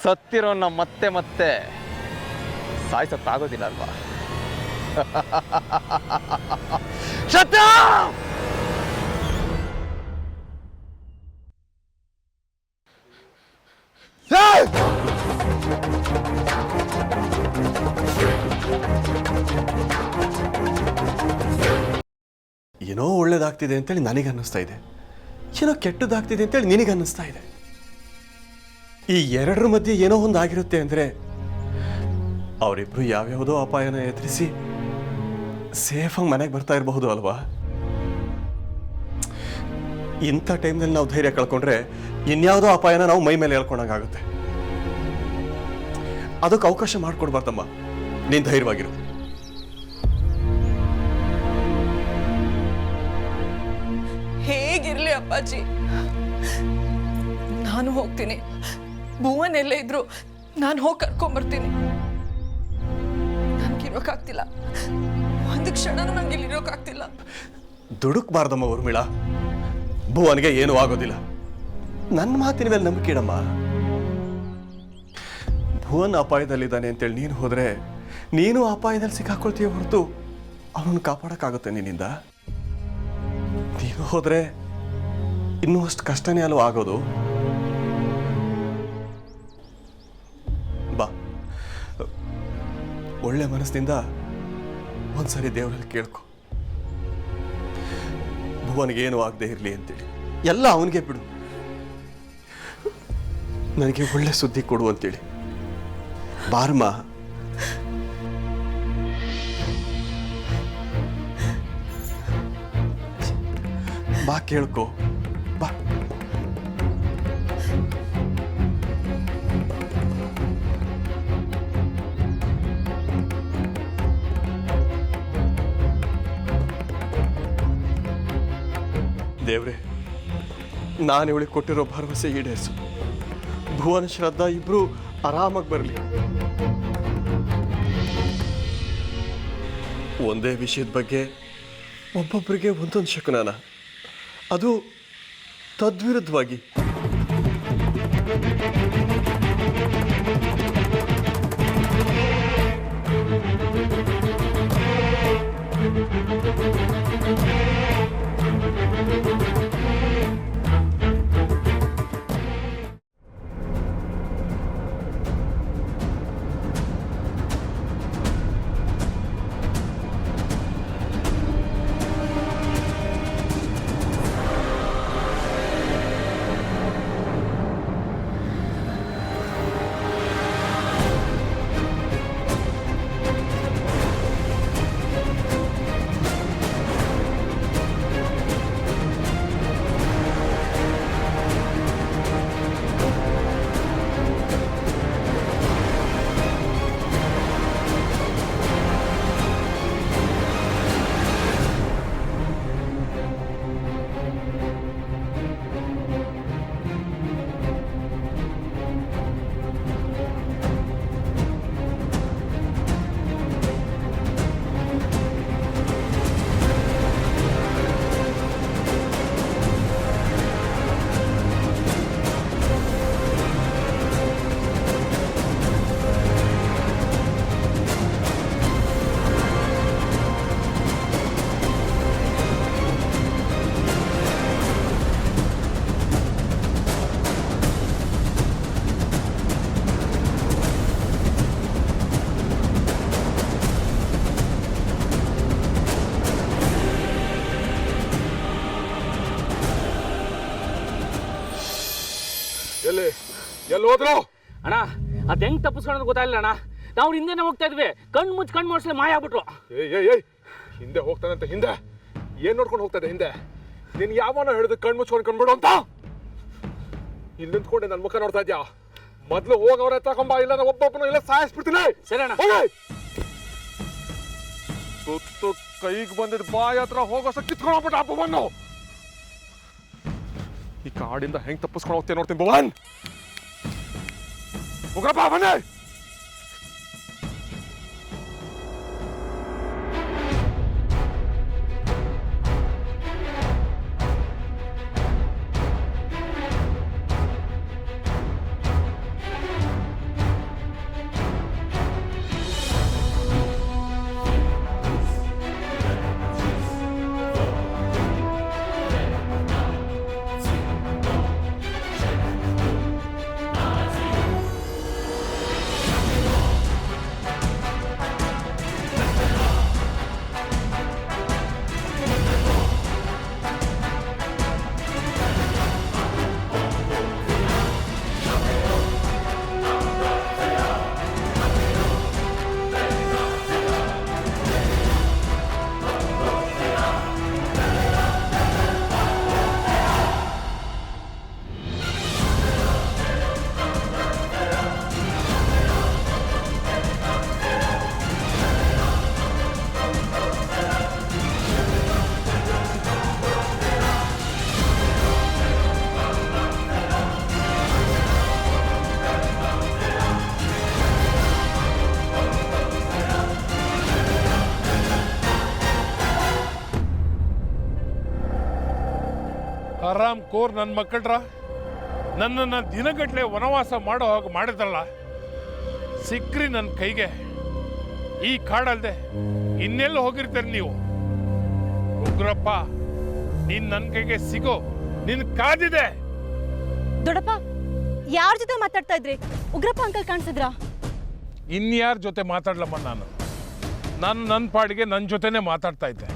ಸತ್ತಿರೋನ್ನ ಮತ್ತೆ ಮತ್ತೆ ಸಾಯಿಸಕ್ಕಾಗೋದಿಲ್ಲ ಅಲ್ವಾ? ಸತ್ಯ ಏನೋ ಒಳ್ಳೇದಾಗ್ತಿದೆ ಅಂತೇಳಿ ನನಗೆ ಅನ್ನಿಸ್ತಾ ಇದೆ, ಏನೋ ಕೆಟ್ಟದಾಗ್ತಿದೆ ಅಂತೇಳಿ ನಿನಗೆ ಅನ್ನಿಸ್ತಾ ಇದೆ. ಈ ಎರಡರ ಮಧ್ಯೆ ಏನೋ ಒಂದು ಆಗಿರುತ್ತೆ ಅಂದರೆ ಅವರಿಬ್ರು ಯಾವ್ಯಾವುದೋ ಅಪಾಯನ ಎದುರಿಸಿ ಸೇಫಾಗಿ ಮನೆಗೆ ಬರ್ತಾ ಇರಬಹುದು ಅಲ್ವಾ? ಇಂಥ ಟೈಮ್ನಲ್ಲಿ ನಾವು ಧೈರ್ಯ ಕಳ್ಕೊಂಡ್ರೆ ಇನ್ಯಾವುದೋ ಅಪಾಯನ ನಾವು ಮೈ ಮೇಲೆ ಹೇಳ್ಕೊಂಡಂಗಾಗುತ್ತೆ. ಅದಕ್ಕೆ ಅವಕಾಶ ಮಾಡಿಕೊಡ್ಬಾರ್ದಮ್ಮ. ನೀನು ಧೈರ್ಯವಾಗಿರು. ಹೇಗಿರ್ಲಿ ಅಪ್ಪಾಜಿ, ನಾನು ಹೋಗ್ತೀನಿ. ಭುವನ್ ಎಲ್ಲೇ ಇದ್ರು ನಾನು ಹೋಗಿ ಕರ್ಕೊಂಡ್ಬರ್ತೀನಿ. ನನ್ಗಿರೋಕ್ಕಾಗ್ತಿಲ್ಲ, ಒಂದು ಕ್ಷಣನೂ ನಂಗೆ ಇಲ್ಲಿರೋಕ್ಕಾಗ್ತಿಲ್ಲ. ದುಡುಕ್ಬಾರ್ದಮ್ಮ ಊರ್ಮಿಳಾ. ಭುವನ್ಗೆ ಏನೂ ಆಗೋದಿಲ್ಲ. ನನ್ನ ಮಾತಿನ ಮೇಲೆ ನಂಬಿಕೆ ಇಡಮ್ಮ. ಭುವನ್ ಅಪಾಯದಲ್ಲಿದ್ದಾನೆ ಅಂತೇಳಿ ನೀನು ಹೋದ್ರೆ ನೀನು ಅಪಾಯದಲ್ಲಿ ಸಿಕ್ಕಾಕೊಳ್ತೀಯ ಹೊರತು ಅವನನ್ನು ಕಾಪಾಡೋಕ್ಕಾಗುತ್ತೆ ನಿನ್ನಿಂದ? ನೀನು ಹೋದ್ರೆ ಇನ್ನೂ ಅಷ್ಟು ಕಷ್ಟನೇ ಅಲ್ವ ಆಗೋದು? ಬಾ, ಒಳ್ಳೆ ಮನಸ್ಸಿನಿಂದ ಒಂದ್ಸರಿ ದೇವರಲ್ಲಿ ಕೇಳ್ಕೊ, ಭುವನಿಗೇನು ಆಗದೆ ಇರಲಿ ಅಂತೇಳಿ. ಎಲ್ಲ ಅವನಿಗೆ ಬಿಡು, ನನಗೆ ಒಳ್ಳೆ ಸುದ್ದಿ ಕೊಡು ಅಂತೇಳಿ. ಬಾರಮ್ಮ. ಬಾ, ಕೇಳ್ಕೊ, ಬಾ. ದೇವ್ರೆ, ನಾನು ಇವಳಿಗೆ ಕೊಟ್ಟಿರೋ ಭರವಸೆ ಈಡೇರಿಸು. ಭುವನ್, ಶ್ರದ್ಧಾ ಇಬ್ರು ಆರಾಮಾಗಿ ಬರಲಿ. ಒಂದೇ ವಿಷಯದ ಬಗ್ಗೆ ಒಬ್ಬೊಬ್ಬರಿಗೆ ಒಂದೊಂದು ಶಕುನಾನ, ಅದು ತದ್ವಿರುದ್ಧವಾಗಿ. ಎಲ್ಲಿ ಹೋದ್ರು ಅಣ್ಣ? ಅದ್ ಹೆಂಗ್ ತಪ್ಪಿಸ್ಕೊಳ್ಳೋದು ಗೊತ್ತಾಗಿಲ್ಲ ಅಣ್ಣ. ನಾವು ಹಿಂದೆನೆ ಹೋಗ್ತಾ ಇದ್ವಿ, ಕಣ್ಣು ಮಾಡಿಸ್ಲಿ ಮಾಯ ಆಗ್ಬಿಟ್ರು. ಏಯ್ ಹಿಂದೆ ಹೋಗ್ತಾನಂತ. ಹಿಂದೆ ಏನ್ ನೋಡ್ಕೊಂಡು ಹೋಗ್ತಾ ಇದೆ? ಹಿಂದೆ ನೀನ್ ಯಾವನ ಹೇಳಿದ ಕಣ್ಣು ಮುಚ್ಕೊಂಡು ಕಂಡ್ಬಿಡು ಅಂತ. ಇಲ್ಲಿ ನಿಂತ್ಕೊಂಡೆ ನನ್ನ ಮುಖ ನೋಡ್ತಾ ಇದ್ಯಾ? ಮೊದ್ಲು ಹೋಗವ್ರೆ ತಗೊಂಬ, ಇಲ್ಲ ಒಬ್ಬೊಬ್ಬನು ಇಲ್ಲ ಸಾಯಿಸ್ಬಿಡ್ತೀನಿ. ಸರಿ ಅಣ್ಣ. ಸುತ್ತು ಕೈಗೆ ಬಂದಿದ್ ಬಾಯಿ ಹತ್ರ ಹೋಗೋಸ ಕಿತ್ಕೊಂಡೋಗ್ಬಿಟ್ಟ ಆ ಭುವನ್. ಈ ಕಾಡಿಂದ ಹೆಂಗ್ ತಪ್ಪಿಸ್ಕೊಂಡು ಹೋಗ್ತೇನೆ ನೋಡ್ತೀನಿ. ಭುವನ್ ಹೋಗ್ರಪ್ಪ, ಬನ್ನಿ. ಹರಾಮ್ ಕೋರ್ ನನ್ನ ಮಕ್ಕಳ್ರ ನನ್ನನ್ನು ದಿನಗಟ್ಟಲೆ ವನವಾಸ ಮಾಡೋ ಹಾಗೆ ಮಾಡಿದ್ರಲ್ಲ, ಸಿಕ್ಕ್ರಿ ನನ್ನ ಕೈಗೆ. ಈ ಕಾಡಲ್ದೆ ಇನ್ನೆಲ್ಲ ಹೋಗಿರ್ತೀರಿ ನೀವು? ಉಗ್ರಪ್ಪ, ನೀನ್ ನನ್ನ ಕೈಗೆ ಸಿಗೋ, ನಿನ್ ಕಾದಿದೆ. ದೊಡ್ಡಪ್ಪ, ಯಾರ ಜೊತೆ ಮಾತಾಡ್ತಾ ಇದ್ರಿ? ಉಗ್ರಪ್ಪ ಅಂಕಲ್ ಕಾಣಿಸಿದ್ರಾ? ಇನ್ಯಾರ ಜೊತೆ ಮಾತಾಡ್ಲಮ್ಮ? ನಾನು ನನ್ನ ಪಾಡಿಗೆ ನನ್ನ ಜೊತೆನೆ ಮಾತಾಡ್ತಾ ಇದ್ದೆ.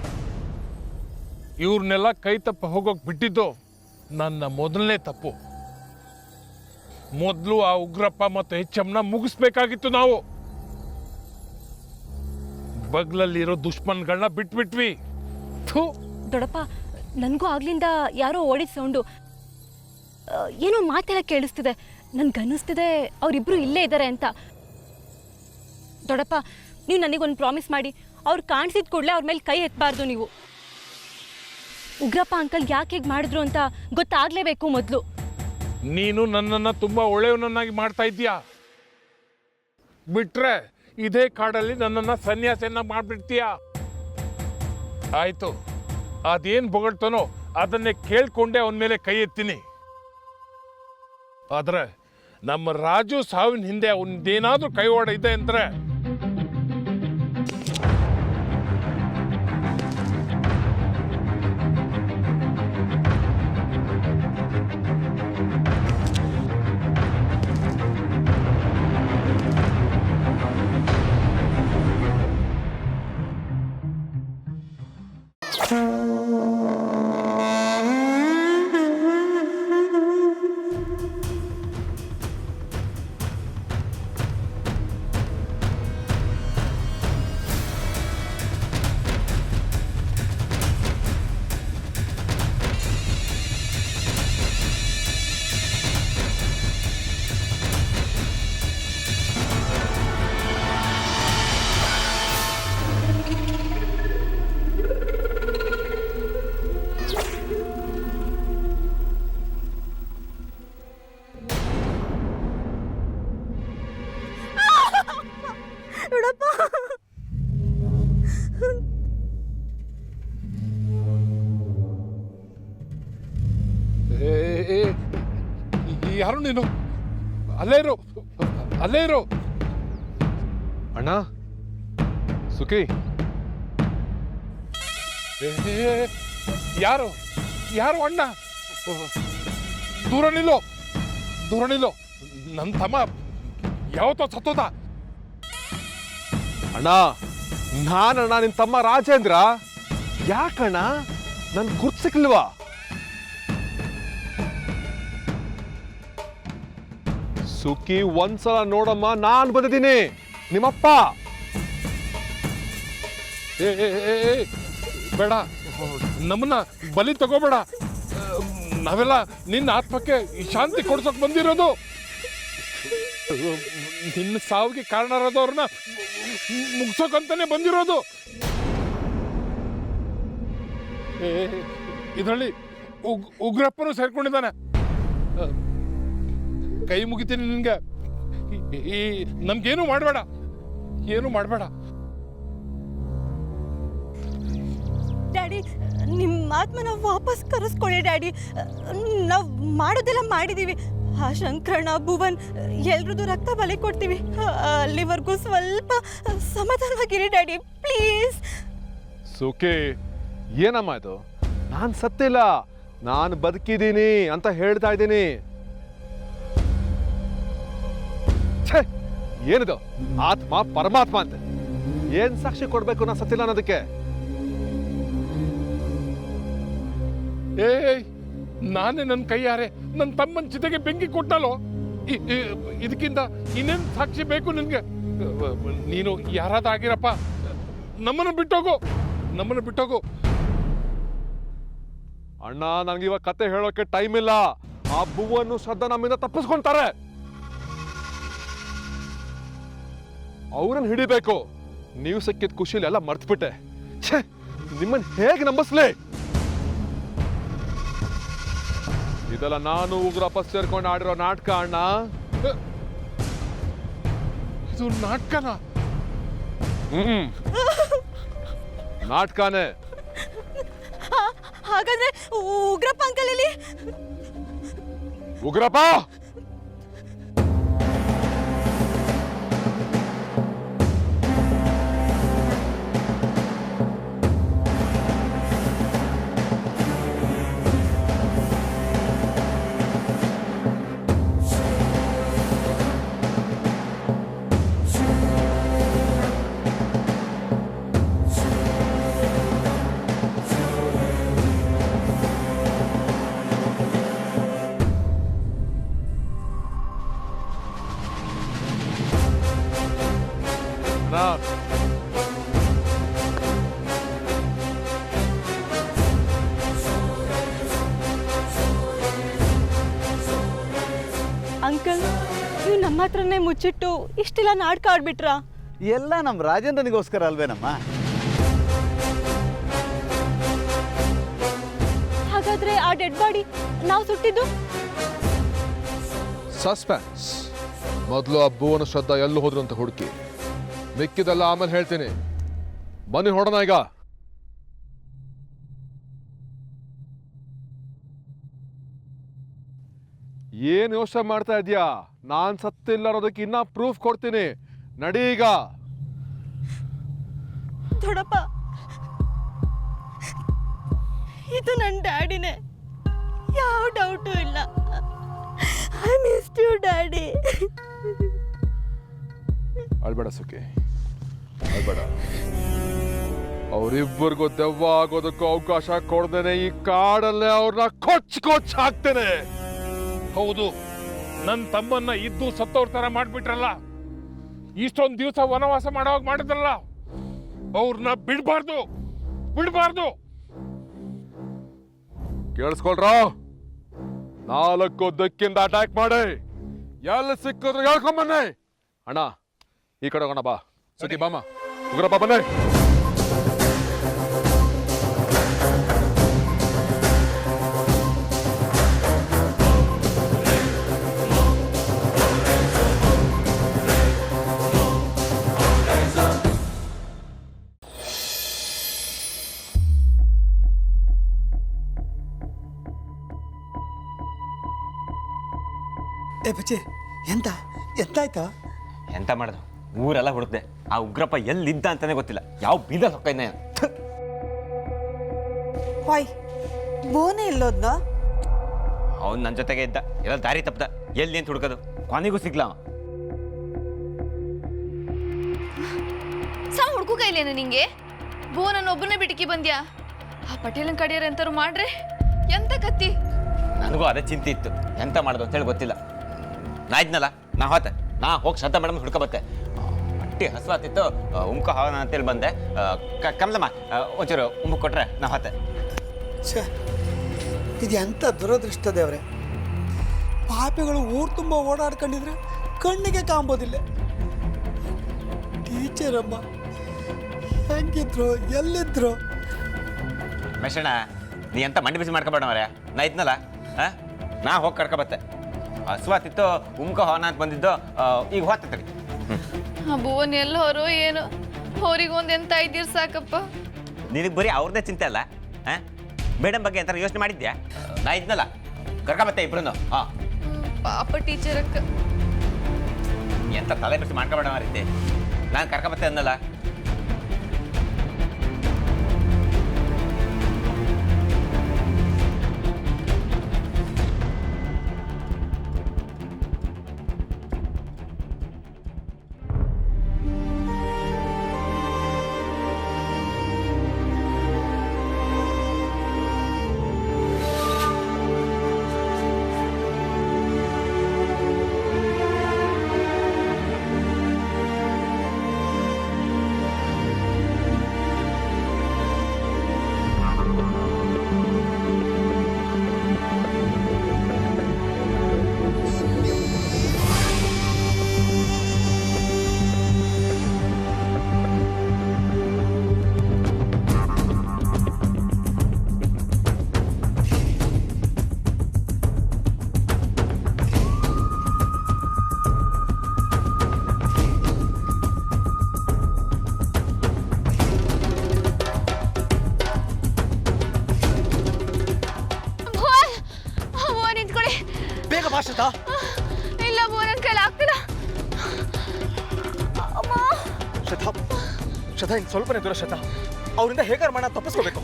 ಇವ್ರನ್ನೆಲ್ಲ ಕೈ ತಪ್ಪ ಹೋಗೋಕೆ ಬಿಟ್ಟಿದ್ದು ನನ್ನ ಮೊದಲನೇ ತಪ್ಪು. ಮೊದಲು ಆ ಉಗ್ರಪ್ಪ ಮತ್ತು ಹೆಚ್ಚಮ್ಮನ ಮುಗಿಸ್ಬೇಕಾಗಿತ್ತು ನಾವು. ಬಗ್ಲಲ್ಲಿರೋ ದುಶ್ಮನ್ಗಳನ್ನ ಬಿಟ್ಬಿಟ್ವಿ. ಥೂ. ದೊಡ್ಡಪ್ಪ, ನನಗೂ ಆಗ್ಲಿಂದ ಯಾರೋ ಓಡಿದ ಸೌಂಡು, ಏನೋ ಮಾತೆಲ್ಲ ಕೇಳಿಸ್ತಿದೆ. ನನ್ಗನ್ನಿಸ್ತಿದೆ ಅವರಿಬ್ರು ಇಲ್ಲೇ ಇದ್ದಾರೆ ಅಂತ. ದೊಡ್ಡಪ್ಪ, ನೀವು ನನಗೊಂದು ಪ್ರಾಮಿಸ್ ಮಾಡಿ, ಅವ್ರು ಕಾಣಿಸಿದ ಕೂಡಲೇ ಅವ್ರ ಮೇಲೆ ಕೈ ಎತ್ತಬಾರ್ದು ನೀವು. ಉಗ್ರಪ್ಪ ಅಂಕಲ್ ಯಾಕೆ ಹೇಗೆ ಮಾಡಿದ್ರು ಅಂತ ಗೊತ್ತಾಗ್ಲೇಬೇಕು ಮೊದಲು. ನೀನು ನನ್ನನ್ನು ತುಂಬಾ ಒಳ್ಳೆಯವನನ್ನಾಗಿ ಮಾಡ್ತಾ ಇದ್ದೀಯಾ. ಬಿಟ್ರೆ ಇದೇ ಕಾಡಲ್ಲಿ ನನ್ನನ್ನು ಸನ್ಯಾಸಿಯನ್ನಾಗಿ ಮಾಡ್ಬಿಡ್ತೀಯ. ಆಯ್ತು, ಅದೇನು ಬೊಗಳ್ತಾನೋ ಅದನ್ನೇ ಕೇಳ್ಕೊಂಡೆ ಅವನ ಮೇಲೆ ಕೈ ಎತ್ತೀನಿ. ಆದ್ರೆ ನಮ್ಮ ರಾಜು ಸಾವಿನ ಹಿಂದೆ ಅವನದೇನಾದ್ರೂ ಕೈವಾಡ ಇದೆ ಅಂದ್ರೆ ಯಾರು ನೀನು? ಅಲ್ಲೇ ಇರು, ಅಲ್ಲೇ ಇರು. ಅಣ್ಣ, ಸುಖಿ. ಯಾರು ಯಾರು ಅಣ್ಣ? ದೂರ ನಿಲ್ಲೋ, ದೂರ ನಿಲ್ಲೋ. ನನ್ನ ತಮ್ಮ ಯಾವತ್ತೋ ಸತ್ತೋದ. ಅಣ್ಣ, ನಾನಣ್ಣ ನಿನ್ ತಮ್ಮ ರಾಜೇಂದ್ರ. ಯಾಕಣ್ಣ ನನ್ ಗುರ್ತಿಸಿಕ್ಲಿಲ್ವಾ? ಸುಖಿ, ಒಂದ್ಸಲ ನೋಡಮ್ಮ, ನಾನ್ ಬಂದಿದ್ದೀನಿ, ನಿಮ್ಮಪ್ಪ. ಬೇಡ, ನಮ್ಮನ್ನ ಬಲಿ ತಗೋಬೇಡ. ನಾವೆಲ್ಲ ನಿನ್ನ ಆತ್ಮಕ್ಕೆ ಶಾಂತಿ ಕೊಡ್ಸಕ್ ಬಂದಿರೋದು. ನಿನ್ನ ಸಾವಿಗೆ ಕಾರಣರಾದವ್ರನ್ನ ಮುಗ್ಸೋಕಂತಾನೆ ಬಂದಿರೋದು. ಇದರಲ್ಲಿ ಉಗ್ರಪ್ಪನು ಸೇರ್ಕೊಂಡಿದ್ದಾನೆ. ಕೈ ಮುಗಿತೀನಿ ನಿನ್ಗೆ. ನಮ್ಗೇನು ಮಾಡಬೇಡ, ಏನು ಮಾಡಬೇಡ. ಡ್ಯಾಡಿ, ನಿಮ್ಮ ಆತ್ಮನ ವಾಪಸ್ ಕರೆಸ್ಕೊಳ್ಳಿ ಡ್ಯಾಡಿ. ನಾವು ಮಾಡೋದೆಲ್ಲ ಮಾಡಿದ್ದೀವಿ. ಆ ಶಂಕರಣ್ಣ, ಭುವನ್ ಎಲ್ರದ್ದು ರಕ್ತ ಬಲಿ ಕೊಡ್ತೀವಿ. ಅಲ್ಲಿವರೆಗೂ ಸ್ವಲ್ಪ ಸಮಾಧಾನವಾಗಿರಿ ಡ್ಯಾಡಿ, ಪ್ಲೀಸ್. ಸುಖಿ, ಏನಮ್ಮ ಇದು? ನಾನ್ ಸತ್ತಿಲ್ಲ, ನಾನು ಬದುಕಿದ್ದೀನಿ ಅಂತ ಹೇಳ್ತಾ ಇದ್ದೀನಿ. ಏನಿದು ಆತ್ಮ ಪರಮಾತ್ಮ ಅಂತ? ಏನ್ ಸಾಕ್ಷಿ ಕೊಡ್ಬೇಕು ನಾ ಸತ್ತಿಲ್ಲ ಅನ್ನೋದಕ್ಕೆ? ನಾನೇ ನನ್ನ ಕೈಯಾರೆ ನನ್ನ ತಮ್ಮನ ಚಿತೆಗೆ ಬೆಂಕಿ ಕೊಟ್ಟಲೋ. ಇದಕ್ಕಿಂತ ಇನ್ನೇನು ಸಾಕ್ಷಿ ಬೇಕು ನಿನ್ಗೆ? ನೀನು ಯಾರಾದಾಗಿರಪ್ಪ, ನಮ್ಮನ್ನು ಬಿಟ್ಟೋಗು, ನಮ್ಮನ್ನು ಬಿಟ್ಟೋಗು. ಅಣ್ಣ, ನನಗೆ ಇವಾಗ ಕತೆ ಹೇಳೋಕೆ ಟೈಮ್ ಇಲ್ಲ. ಆ ಭುವನ್ನು ಶ್ರದ್ಧಾ ನಮ್ಮಿಂದ ತಪ್ಪಿಸ್ಕೊಂತಾರೆ. ಅವ್ರನ್ನ ಹಿಡಿಬೇಕು. ನೀವು ಸಿಕ್ಕಿದ ಖುಷಿಲಿ ಎಲ್ಲ ಮರ್ತ್ಬಿಟ್ಟೆ. ಛೇ, ನಿಮ್ಮನ್ನ ಹೇಗೆ ನಂಬಿಸ್ಲಿ? ಇದೆಲ್ಲ ನಾನು ಉಗ್ರಪ್ಪ ಸೇರ್ಕೊಂಡು ಆಡಿರೋ ನಾಟಕ ಅಣ್ಣ. ಇದು ನಾಟಕನ? ನಾಟಕನೇ. ಹಾಗಾದ್ರೆ ಉಗ್ರಪ್ಪ ಅಂಕಲ್ ಇಲ್ಲಿ? ಉಗ್ರಪ್ಪ ಅಂಕಲ್ ನೀವು ನಮ್ಮ ಹತ್ರನೇ ಮುಚ್ಚಿಟ್ಟು ಇಷ್ಟೆಲ್ಲ ನಾಟಕ ಆಡ್ಬಿಟ್ರಾ? ಎಲ್ಲ ನಮ್ಮ ರಾಜೇಂದ್ರನಿಗೋಸ್ಕರ ಅಲ್ವೇನಮ್ಮ? ಹಾಗಾದ್ರೆ ಆ ಡೆಡ್ ಬಾಡಿ ನಾವು ಸುಟ್ಟಿದ್ದು? ಸಸ್ಪೆನ್ಸ್. ಮೊದಲು ಆ ಭುವನ ಶ್ರದ್ಧಾ ಎಲ್ಲೂ ಹೋದ್ರು ಅಂತ ಹುಡುಕಿ, ಮಿಕ್ಕಿದೆಲ್ಲ ಆಮೇಲೆ ಹೇಳ್ತೀನಿ. ಬನ್ನಿ ಹೊಡೋಣ ಈಗ. ಏನ್ ಯೋಚನೆ ಮಾಡ್ತಾ ಇದ್ಯಾ? ನಾನ್ ಸತ್ತಿಲ್ಲ ಅನ್ನೋದಕ್ಕೆ ಇನ್ನ ಪ್ರೂಫ್ ಕೊಡ್ತೀನಿ. ನಡಿ ಈಗ. ದೊಡ್ಡಪ್ಪ, ಇದು ನನ್ನ ಡ್ಯಾಡಿನೇ, ಯಾವ ಡೌಟು ಇಲ್ಲ. I miss you daddy. ಅಳ್ಬೇಡ ಸುಖಿ, ಅಳ್ಬೇಡ. ಅವರಿಬ್ಬರಿಗೂ ದೆವ್ವ ಆಗೋದಕ್ಕೂ ಅವಕಾಶ ಕೊಡ್ದೇನೆ ಈ ಕಾಡಲ್ಲೇ ಅವ್ರನ್ನ ಕೊಚ್ಚ ಹಾಕ್ತೇನೆ. ಹೌದು, ನನ್ನ ತಮ್ಮನ್ನ ಇದ್ದು ಸತ್ತವ್ರ ತರ ಮಾಡ್ಬಿಟ್ರಲ್ಲ, ಇಷ್ಟೊಂದು ದಿವಸ ವನವಾಸ ಮಾಡೋವಾಗ ಮಾಡಿದ್ರಲ್ಲ, ಅವ್ರನ್ನ ಬಿಡ್ಬಾರ್ದು. ಕೇಳಿಸ್ಕೊಳ್ರ, 4 ದಿಕ್ಕಿಂದ ಅಟ್ಯಾಕ್ ಮಾಡಿ ಎಲ್ಲಿ ಸಿಕ್ಕಿದ್ರು ಹೇಳ್ಕೊಂಬನ್ನಿ. ಅಣ್ಣ ಈ ಕಡೆ ಹೋಗೋಣ ಬಾ. ಸುಖಿ ಬಾಮ, ಉಗ್ರಪ್ಪ ಬನ್ನಿ. ಏ ಬಚ್ಚೆ, ಎಂತಾಯ್ತಾ? ಎಂತ ಮಾಡೋದು? ಊರೆಲ್ಲ ಹುಡುಕ್ದೆ, ಆ ಉಗ್ರಪ್ಪ ಎಲ್ಲಿದ್ದ ಅಂತಾನೆ ಗೊತ್ತಿಲ್ಲ. ಯಾವ ಬೀದ ಹೊಕ್ಕ ಹೊಯ್, ಬೋನೆ ಇಲ್ಲೋದ್ನ? ಅವ್ನು ನನ್ನ ಜೊತೆಗೆ ಇದ್ದ, ಎಲ್ಲ ದಾರಿ ತಪ್ಪದ. ಎಲ್ಲಿ ಅಂತ ಹುಡುಕೋದು? ಕೊನೆಗೂ ಸಿಗ್ಲ. ಹುಡುಕು ಕೈಲೇನ ನಿಂಗೆ? ಬೋನನ್ನು ಒಬ್ಬನೇ ಬಿಟಿಕಿ ಬಂದ್ಯಾ? ಆ ಪಟೇಲನ್ ಕಡಿಯರ್ ಎಂತಾರು ಮಾಡ್ರೆ ಎಂತ ಕತ್ತಿ? ನನಗೂ ಅದೇ ಚಿಂತೆ ಇತ್ತು, ಎಂತ ಮಾಡೋದು ಅಂತೇಳಿ ಗೊತ್ತಿಲ್ಲ. ನಾ ಇದ್ನಲ್ಲ, ನಾ ಹೋಗಿ ಶ್ರದ್ಧಾ ಮೇಡಮ್ ಹುಡ್ಕೊಬತ್ತೆ. ಹೊಟ್ಟೆ ಹಸುವಾತಿತ್ತು, ಉಮ್ಕೊ ಹವನ ಅಂತೇಳಿ ಬಂದೆ. ಕಮಲಮ್ಮ ಒಂಚೂರು ಉಮ್ಮು ಕೊಟ್ರೆ ನಾ ಹೋತೆ. ಛೇ, ಇದು ಎಂಥ ದುರದೃಷ್ಟ ದೇವ್ರೆ. ಪಾಪಿಗಳು ಊರು ತುಂಬ ಓಡಾಡ್ಕೊಂಡಿದ್ರೆ ಕಣ್ಣಿಗೆ ಕಾಂಬೋದಿಲ್ಲ. ಟೀಚರಮ್ಮ ಹೆಂಗಿದ್ರು, ಎಲ್ಲಿದ್ರು? ಮೆಷಣ, ನೀ ಎಂತ ಮಂಡಿ ಬಿಸಿ ಮಾಡ್ಕೊಬೇಡ ಮರ್ಯ. ನಾ ಇದ್ನಲ್ಲ, ನಾ ಹೋಗಿ ಕರ್ಕೊಬತ್ತೆ. ಹಸುವಾತಿತ್ತು, ಉಮ್ಕೊ ಹವನ ಅಂತ ಬಂದಿದ್ದು, ಈಗ ಹೋಗ್ತೈತಿ. ಆ ಭುವನ್ ಎಲ್ಲ ಹೊರೋ ಏನು, ಅವ್ರಿಗೊಂದು ಎಂತ ಇದ್ದೀರ್ ಸಾಕಪ್ಪ. ನಿನಗೆ ಬರೀ ಅವ್ರದ್ದೇ ಚಿಂತೆ ಅಲ್ಲ, ಮೇಡಮ್ ಬಗ್ಗೆ ಎಂತ ಯೋಚನೆ ಮಾಡಿದ್ಯಾ? ನಾ ಇದ್ನಲ್ಲ, ಕರ್ಕೊಬತ್ತೆ ಇಬ್ರು. ಪಾಪ ಟೀಚರ್ ಅಕ್ಕ, ಎಂತ ತಲೆ ಬಿಸಿ ಮಾಡ್ಕೊಬೇಡ ಮಾರಿದ್ದೆ. ನಾನು ಕರ್ಕೊಬತ್ತೆ ಅನ್ನಲ್ಲ. ಬಾ ಶ್ರದ್ಧಾ. ಇಲ್ಲ ಭುವನ್, ನನ್ನ ಕೈಲಿ ಆಗ್ತಿಲ್ಲ. ಅಮ್ಮ. ಶ್ರದ್ಧಾ ಇನ್ನು ಸ್ವಲ್ಪನೇ ದೂರ ಶ್ರದ್ಧಾ. ಅವರಿಂದ ಹೇಗಾರು ಮಾಡೋಣ ತಪ್ಪಿಸ್ಕೋಬೇಕು.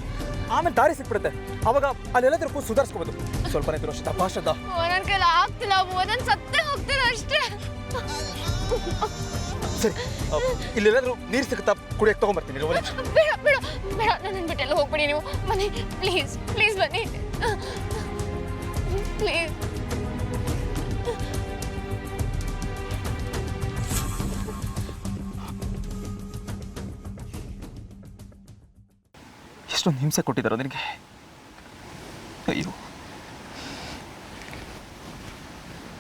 ಆಮೇಲೆ ದಾರಿ ಸಿಕ್ಬಿಡುತ್ತೆ. ಅವಾಗ ಅಲ್ಲೆಲ್ಲದ್ರೂ ಕೂಡ ಸುಧಾರಿಸ್ಕೋಬೋದು. ಸ್ವಲ್ಪನೇ ದೂರ ಶ್ರದ್ಧಾ. ಬಾ ಶ್ರದ್ಧಾ. ಭುವನ್, ನನ್ನ ಕೈಲಿ ಆಗ್ತಿಲ್ಲ ಭುವನ್, ನಾನು ಸತ್ತೇ ಹೋಗ್ತೀನಿ ಅಷ್ಟೇ. ಸರಿ, ಇಲ್ಲೆಲ್ಲಾದ್ರೂ ನೀರು ಸಿಗುತ್ತಾ? ಕುಡಿಯಕ್ಕೆ ತಗೊಂಡ್ಬರ್ತೀನಿ. ಬೇಡ ಬೇಡ ಬೇಡ, ನನ್ನ ಬಿಟ್ಟೆಲ್ಲ ಹೋಗ್ಬಿಡಿ ನೀವು. ಬನ್ನಿ ಪ್ಲೀಸ್ ಪ್ಲೀಸ್ ಬನ್ನಿ ಪ್ಲೀಸ್. ಎಷ್ಟೊಂದು ಹಿಂಸೆ ಕೊಟ್ಟಿದ್ದಾರೋ ನಿನಗೆ. ಅಯ್ಯೋ,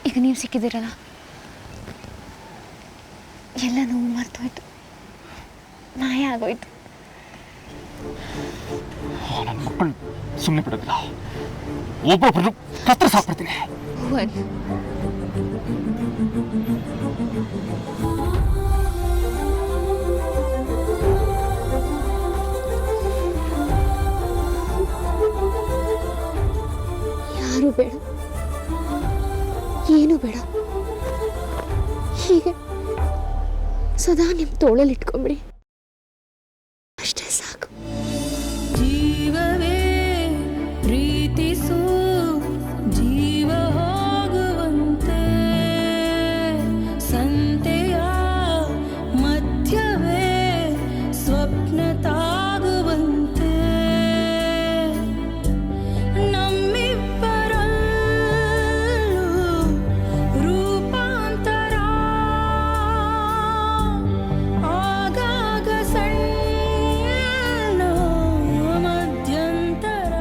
ಈಗ ನೀವು ಸಿಕ್ಕಿದ್ದೀರಲ್ಲ, ಎಲ್ಲ ನೋವು ಮರ್ತೋಯ್ತು, ಮಾಯ ಆಗೋಯ್ತು. ನನ್ನ ಮಕ್ಕಳು ಸುಮ್ಮನೆ ಬಿಡೋದಿಲ್ಲ. ಒಬ್ಬೊಬ್ಬರು ಕತ್ರ ಸಾಕ್ಬಿಡ್ತೀನಿ. ಭುವನ್, ಯಾರು ಬೇಡ, ಏನು ಬೇಡ, ಹೀಗೆ ಸದಾ ನಿಮ್ಮ ತೋಳಲ್ಲಿ ಇಟ್ಕೊಂಬಿಡಿ, ಅಷ್ಟೇ ಸಾಕು. ಜೀವವೇ ಪ್ರೀತಿಸು, ಜೀವ ಹೋಗುವಂತೆ, ಸಂತೆಯ ಮಧ್ಯವೇ ಸ್ವಪ್ನ ತಾಗುವಂತೆ, ನಮ್ಮಿಬ್ಬರಲ್ಲೂ ರೂಪಾಂತರ, ಆಗಾಗ ಸಣ್ಣ ಮಧ್ಯಂತರ.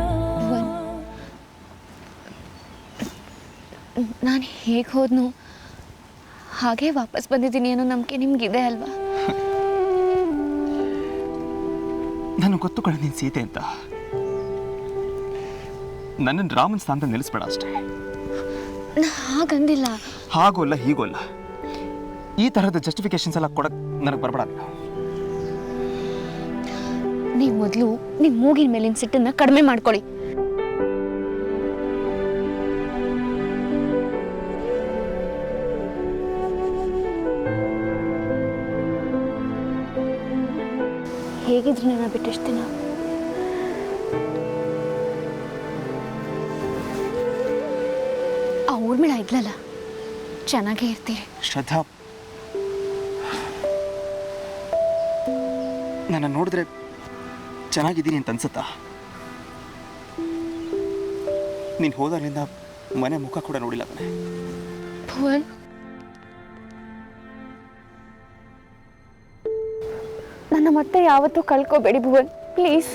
ನಾನು ಹೇಗೆ ಹೋದ್ನು ಹಾಗೆ ವಾಪಸ್ ಬಂದಿದ್ದೀನಿ ಅನ್ನೋ ನಂಬಿಕೆ ನಿಮ್ಗಿದೆ ಅಲ್ವಾ? ನನಗೆ ಗೊತ್ತು ಕಣ ನೀನು ಸೀತೆ ಅಂತ. ನನ್ನನ್ನು ರಾಮನ ಸ್ಥಾನದಲ್ಲಿ ನಿಲ್ಲಿಸ್ಬೇಡ ಅಷ್ಟೇ. ನಾ ಹಾಗಂದಿಲ್ಲ. ಹಾಗೋಲ್ಲ ಹೀಗೋಲ್ಲ, ಈ ತರಹದ ಜಸ್ಟಿಫಿಕೇಶನ್ಸ್ ಎಲ್ಲ ಕೊಡಕ್ಕೆ ನನಗೆ ಬರಬೇಡ. ನೀವು ಮೊದಲು ನಿಮ್ಮ ಮೂಗಿನ ಮೇಲಿನ ಸಿಟ್ಟನ್ನು ಕಡಿಮೆ ಮಾಡ್ಕೊಳ್ಳಿ. ಹೇಗಿದ್ರು ನನ್ನ ಬಿಟ್ಟೆಷ್ಟು ದಿನ? ಆ ಊರ್ಮಿಳ ಇದ್ಲಲ್ಲ, ಚೆನ್ನಾಗೇ ಇರ್ತೀರಿ. ಶ್ರದ್ಧಾ, ನನ್ನ ನೋಡಿದ್ರೆ ಚೆನ್ನಾಗಿದ್ದೀನಿ ಅಂತ ಅನ್ಸುತ್ತಾ? ನೀನು ಹೋದಾಗಲಿಂದ ಮನೆ ಮುಖ ಕೂಡ ನೋಡಿಲ್ಲ ಕಣೆ. ಭುವನ್, ನನ್ನ ಮತ್ತೆ ಯಾವತ್ತೂ ಕಳ್ಕೋಬೇಡಿ ಭುವನ್, ಪ್ಲೀಸ್.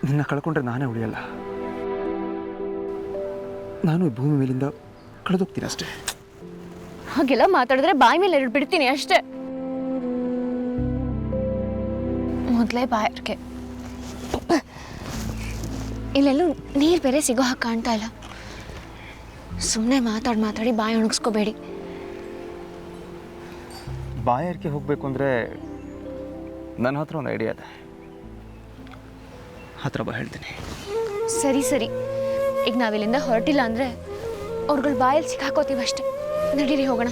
ನಿನ್ನ ಕಳ್ಕೊಂಡ್ರೆ ನಾನೇ ಉಳಿಯಲ್ಲ. ನಾನು ಈ ಭೂಮಿ ಮೇಲಿಂದ ಕಳೆದೋಗ್ತೀನಿ ಅಷ್ಟೇ. ಹಾಗೆಲ್ಲ ಮಾತಾಡಿದ್ರೆ ಬಾಯಿ ಮೇಲೆ ಎರಡು ಬಿಡ್ತೀನಿ ಅಷ್ಟೇ. ಮೊದಲೇ ಬಾಯರ್ಗೆ ಇಲ್ಲೆಲ್ಲೂ ನೀರು ಬೇರೆ ಸಿಗೋ ಹಾಗೆ ಕಾಣ್ತಾ ಇಲ್ಲ. ಸುಮ್ಮನೆ ಮಾತಾಡಿ ಬಾಯಿ ಒಣಗಿಸ್ಕೋಬೇಡಿ. ಬಾಯರ್ಕೆ ಹೋಗಬೇಕು ಅಂದರೆ ನನ್ನ ಹತ್ರ ಒಂದು ಐಡಿಯಾ ಇದೆ. ಹತ್ರ ಬಾ, ಹೇಳ್ತೀನಿ. ಸರಿ ಸರಿ, ಈಗ ನಾವಿಲ್ಲಿಂದ ಹೊರಟಿಲ್ಲ ಅಂದರೆ ಅವ್ರುಗಳ ಬಾಯಲ್ಲಿ ಸಿಕ್ಕಾಕೋತೀವಿ ಅಷ್ಟೇ. ನಡೀರಿ ಹೋಗೋಣ.